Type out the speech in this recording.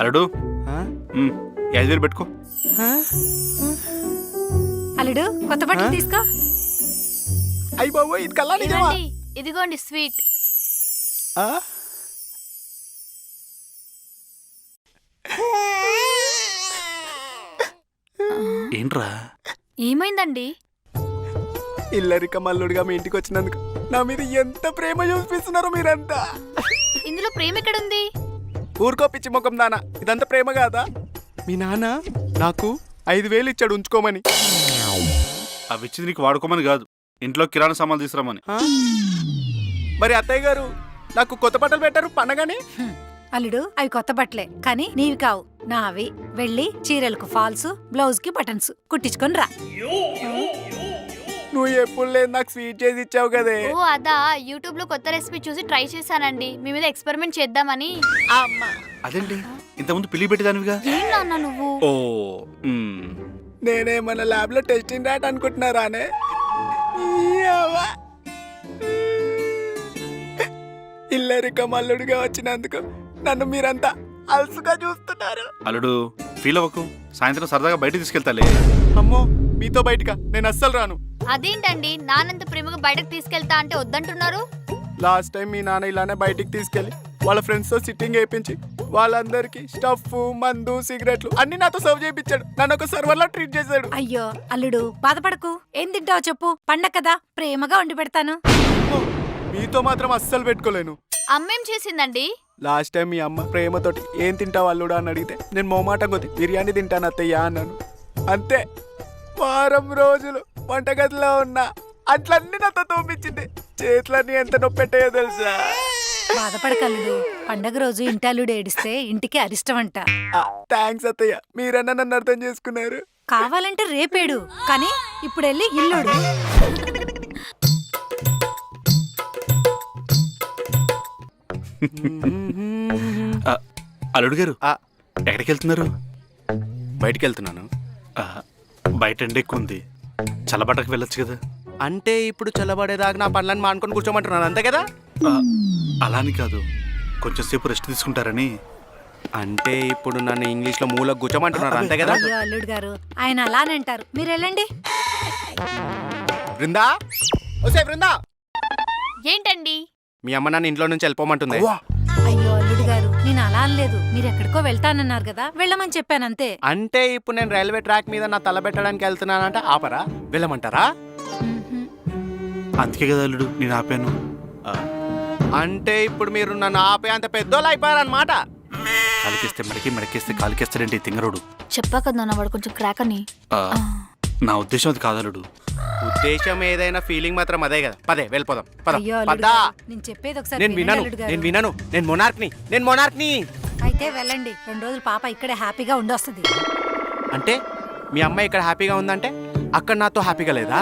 అల్లుడు 5,000 పెట్టుకో. అల్లుడు కొత్త బట్టలు తీసుకో. అయ్యి బాబు ఇది కల్లా నిజమా? ఇదిగోండి స్వీట్. ఏంట్రా ఏమైందండి? ఇల్లరిక మల్లుడిగా మీ ఇంటికి వచ్చినందుకు నా మీద ఎంత ప్రేమ చూపిస్తున్నారో మీరంతా. ఇందులో ప్రేమ ఎక్కడుంది? ఊరుకో పిచ్చి ముఖం దానా, ఇదంతా ప్రేమ కాదా? మీ నాన్న నాకు 5,000 ఇచ్చాడు ఉంచుకోమని. అవి ఇచ్చింది నీకు వాడుకోమని కాదు, ఇంట్లో కిరాణా సామాన్లు తీసుకురామని. మరి అత్తయ్య గారు నాకు కొత్త బట్టలు పెట్టారు పండగని. అల్లుడు అవి కొత్త బట్టలే కానీ నీవి కావు, నావి. వెళ్ళి చీరలకు ఫాల్స్, బ్లౌజ్ కి బటన్స్ కుట్టించుకొని రా. నువ్వు ఎప్పుడు లేదు నాకు స్వీట్ చేసి ఇచ్చావు కదే. ఓ అదా, యూట్యూబ్ లో కొత్త రెసిపీ చూసి ట్రై చేశానండి, మీ మీద ఎక్స్పెరిమెంట్ చేద్దామని. అదేంటి ఇంతకుముందు పిల్లి పెట్టేదానివిగా? ఏం నాన్న నువ్వు? ఓ నేనే మన ల్యాబ్ లో టెస్టింగ్ రాట్ అనుకుంటున్నారానే. ఇల్లరిక మల్లుడిగా వచ్చినందుకు నన్ను మీరంతా అలసుగా చూస్తున్నారు. అల్లుడు ఫీల్ అవ్వకు, సాయంత్రం సరదాగా బయట తీసుకెళ్తాలే. అమ్మో మీతో బయటకా నేను అస్సలు రాను. అదేంటండి నానంత ప్రేమగా బయటకు తీసుకెళ్తా అంటే వద్దంటున్నారు? లాస్ట్ టైం మీ నాన్న ఇలానే బయటికి తీసుకెళ్లి వాళ్ళ ఫ్రెండ్స్ తో సిట్టింగ్ వేయించి వాళ్ళందరికి స్టఫ్, మందు, సిగరెట్లు అన్ని నాతో సర్వ్ చేయించాడు. నన్ను ఒక సర్వర్ లా ట్రీట్ చేశాడు. అయ్యో అల్లుడు బాధపడకు, ఏం తింటావో చెప్పు, పండగ కదా ప్రేమగా వండి పెడతాను. అమ్మో, మీతో మాత్రం అస్సలు పెట్టుకోలేను. అమ్మేం చేసిందండి? లాస్ట్ టైం మీ అమ్మ ప్రేమతోటి ఏం తింటావు అల్లుడా అని అడిగితే నేను మొమాటం కొద్ది బిర్యానీ తింటాను అత్తయ్య అన్నాను. అంతే, వారం రోజులు వంటగదిలో ఉన్నా అట్లన్నీ నాతో తోపించింది. చేతులన్నీ ఎంత నొప్పెట్టాయో తెలుసా? బాధపడకల్లుడు, పండగ రోజు ఇంటాలుడు ఏడిస్తే ఇంటికి అరిష్టం అంట. థ్యాంక్స్ అత్తయ్య, మీరన్నా నన్ను అర్థం చేసుకున్నారు. కావాలంటే రేపేడు, కానీ ఇప్పుడు వెళ్ళి ఇల్లుడు. అల్లుడు గారు ఎక్కడికి వెళ్తున్నారు? బయటికి వెళ్తున్నాను. బయట ఎండ ఎక్కువ ఉంది, చల్లబట్టకు వెళ్ళొచ్చు కదా. అంటే ఇప్పుడు చల్లబడేదాకా నా పనులను మానుకొని కూర్చోమంటున్నాను అంతే కదా? అలా అని కాదు, కొంచెం సేపు రెస్ట్ తీసుకుంటారని. అంటే ఇప్పుడు నన్ను ఇంగ్లీష్ లో మూలకు కూర్చోమంటున్నారు అంతే కదా? అయ్యో అల్లుడు గారు ఆయన అలానే అంటారు, మీరు వెళ్ళండి. బృందా, ఓసే బృందా, ఏంటండి? మీ అమ్మ నన్ను ఇంట్లో నుంచి వెళ్ళిపోమంటుంది. అయ్యో అల్లుడు గారు నేను అలా అనలేదు, మీరు ఎక్కడికో వెళ్తానన్నారు కదా, వెళ్ళమని చెప్పాను అంతే. అంటే ఇప్పుడు నేను రైల్వే ట్రాక్ మీద నా తల పెట్టడానికి వెళ్తున్నానంటే ఆపరా? వెళ్ళమంటారా? అందుకే కదా అల్లుడు నేను ఆపాను. అంటే ఇప్పుడు మీరు నన్ను ఆపే అంత పెద్దోళ్ళు అయిపోయారన్నమాట. కాలికేస్తే మడికి, మడికేస్తే కాలికేస్తాడంటే తింగరుడు. చెప్పా కదా నాన్న, వాడు కొంచెం క్రాక్ అని. నా ఉద్దేశం అది కాదు అల్లుడు. ఉద్దేశం ఏదైనా ఫీలింగ్ మాత్రం అదే కదా. పదే వెళ్ళిపోదాం. అయ్యో అల్లుడు గారు, నేను చెప్పేది ఒకసారి నేను వినండి వినను, అల్లుడు గారు. నేను వినను. నేను మొనార్క్ని. అయితే వెళ్ళండి, 2 రోజులు పాప ఇక్కడే హ్యాపీగా ఉండొస్తుంది. అంటే మీ అమ్మాయి ఇక్కడ హ్యాపీగా ఉందంటే అక్కడ నాతో హ్యాపీగా లేదా?